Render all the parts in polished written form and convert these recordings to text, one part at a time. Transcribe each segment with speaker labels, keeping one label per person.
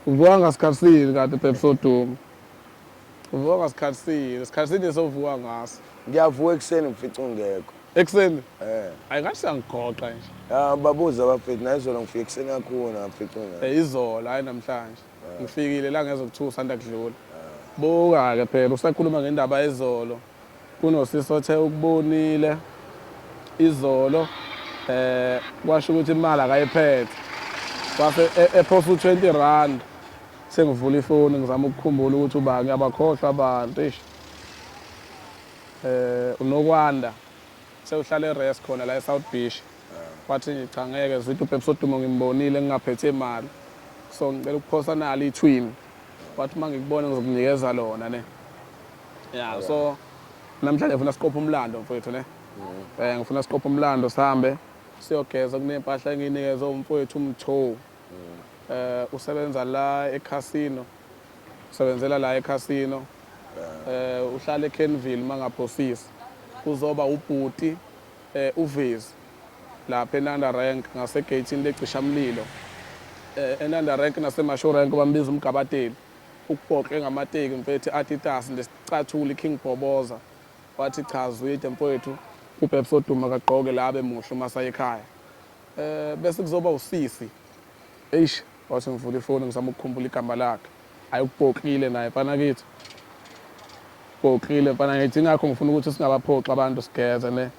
Speaker 1: Uvuka ngasikhatsini kade Pepsi Oduma. Uvuka ngasikhatsini sovuka ngaso.
Speaker 2: Ngiyavuka ekuseni ngifica ungekho.
Speaker 1: Ekuseni? Ayingathi sangigoqa nje.
Speaker 2: Babuza abafethu nayizolo ngifika ekuseni kakhulu ngafica ungekho.
Speaker 1: Izolo hayi namhlanje. Ngifikile la ngezokuthiwa usanda kudlula. Buka-ke phela usakhuluma ngendaba yezolo. Kunosisi othe ukubonile izolo kwasho ukuthi imali akayiphethe. Wase ephosa u20 sengivula ifoni ngizama ukukhumbula ukuthi uba ngiyabakhohlwa abantu eish. Unokwanda sewuhlala eRest khona la eSouth Beach. Wathi nje cha ngeke zithi uPepsi Oduma ngimbonile ngingaphethe imali. So ngicela ukuphosa nalo ithwini. Wathi mangikubona ngizokunikeza lona ne. Yeah, so namhlanje ngifuna siqophe umlando mfowethu ne. Ngifuna siqophe umlando sihambe siyogeza kunempahla enginikeze umfowethu uMtho. Usebenza la eCasino. Usebenzela la eCasino. Uhlala eKenville mangaphosisi. Kuzoba ubhuti uVezi lapha eNanda Rank ngasegatini lecishamlilo. eNanda Rank naseMasho Rank bambiza umgabateli. Ukubhoxe ngamateki mfethu Adidas lesicathulo iKing Bhoboza. Wathi cha zwide mfowethu uPepsi Oduma kagqoke la bemuhle masa ekhaya. Bese kuzoba usisi. Eish wathi ngivula ifoni ngizama ukukhumbula igama lakhe. Ayukubhoxile naye mfana kithi. Bhoxile mfana ngithi ngakho ngifuna ukuthi singabaphoxa abantu sigeze ne.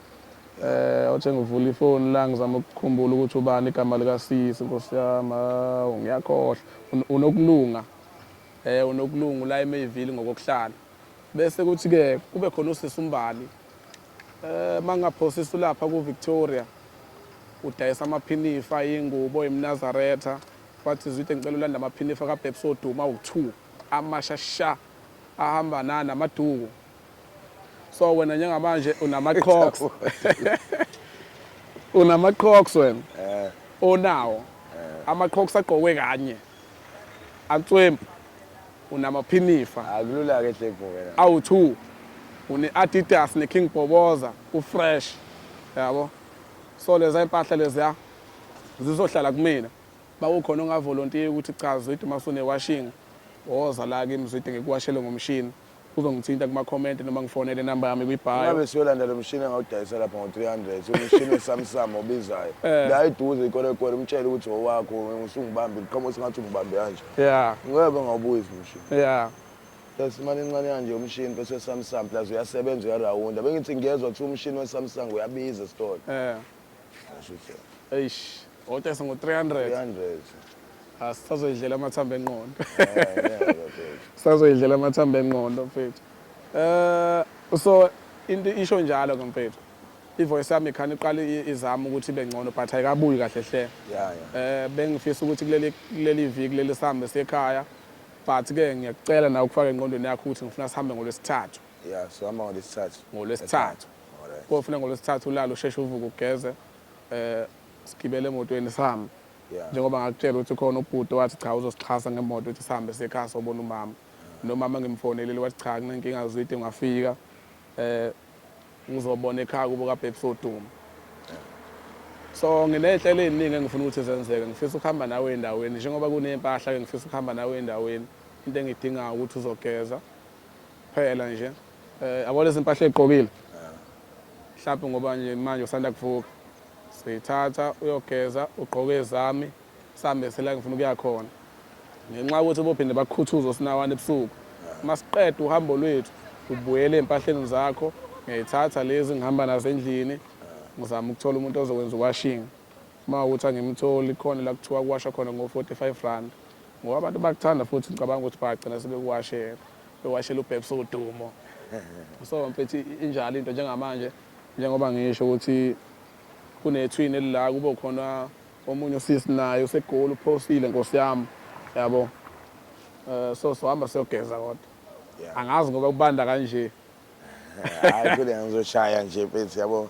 Speaker 1: Wathi ngivula ifoni la ngizama ukukhumbula ukuthi ubani igama lika sisi Nkosi yami ngiyakhohlwa. Unokulunga. Unokulunga la eMayville ngokuhlala. Bese kuthi ke kube khona usisi uMbali. Mangaphosisa lapha kuVictoria. Udayisa amaphinifa ingubo eMnazaretha. Wathi zwide ngicela ulanda amaphinifa kaPepsi Oduma u2 amashasha ahamba namaduku. So wena njengamanje unama-Crocs. Unama-Crocs wena. Onawo. Ama-Crocs agqokwe kanye. Antswempu. Unamaphinifa.
Speaker 2: Akulula ke hle kuwena.
Speaker 1: Awu2. Une-Adidas neKing Bhoboza ufresh. Yabo. So leza impahla leziya zizohlala kumina. Bawukhona ongavolontiya ukuthi cha zwide masune washing. Woza la ke imzwide ngikuwashele ngomshini. Uzongithinta kuma-comment noma ngifonele inamba yami kwi-bio.
Speaker 2: Ngabe siyolanda lo mshini engawudayisa lapha ngo300 umshini weSamsung obizayo. La iduze ikolekole umtshela ukuthi owakho usungibambe iqhamuka singathi ungibambe kanje.
Speaker 1: Yeah.
Speaker 2: Ngeke ngawubuyisa umshini.
Speaker 1: Yeah.
Speaker 2: Bese imali encane kanje umshini bese weSamsung plus uyasebenza uyarawunda. Bengithi ngiyezwa ukuthi umshini weSamsung uyabiza esitolo.
Speaker 1: Eish. Odayisa ngo300.
Speaker 2: 300.
Speaker 1: Asisazoyidlela amathambo engqondo. Sazoyidlela amathambo engqondo mfethu. So into isho njalo ke mfethu. Ivoice yami ikhani iqala izama ukuthi ibe ngcono but ayikabuyi kahle hle.
Speaker 2: Yeah.
Speaker 1: Bengifisa ukuthi kuleli viki leli sihambe sekhaya but ke ngiyacela nawe ukufaka engqondweni yakho ukuthi ngifuna sihambe ngolwesithathu.
Speaker 2: Yeah, so ama ngolwesithathu.
Speaker 1: Ngolwesithathu. Kofuna ngolwesithathu ulalo usheshe uvuke ugeze sigibele emotweni sihambe. Njengoba ngakutshela ukuthi khona ubhuti wathi cha uzosixhasa ngemoto ukuthi sihambe sekhaya sobona umama. Nomama ngimfonelele wathi cha kunenkinga zwide ngafika ngizobona ekhaya kubo kaPepsi Oduma. So nginehlelo eziningi engifuna ukuthi zenzeke ngifisa ukuhamba nawe endaweni njengoba kunempahla ke ngifisa ukuhamba nawe endaweni into engidinga ukuthi uzogeza phela nje abone izimpahla eziqokile mhlawumbe ngoba nje manje usanda kuvuka sithatha uyogeza ugqoke ezami sihambe sela ngifuna ukuya khona ngenxa ukuthi bophinde bakukhuthuza sinawana ebusuku masiqeda uhambo lwethu ubuyele empahleni zakho ngiyithatha lezi ngihamba nazo endlini ngizama ukuthola umuntu ozokwenza uwashing mawukuthi angimtholi khona la kuthiwa kuwasha khona ngo45 ngoba abantu bakuthanda futhi ngicabanga ukuthi bagcina sebekuwashela bewashela uPepsi Oduma. So mfethu injalo into njengamanje njengoba ngisho ukuthi kunethwini elila kube khona omunye usisi naye usegoli uphosile Nkosi yami yabo. So sohamba siyogeza kodwa. Angazi ngoba kubanda kanje.
Speaker 2: Hayi phela ngizoshaya nje mfethu yabo.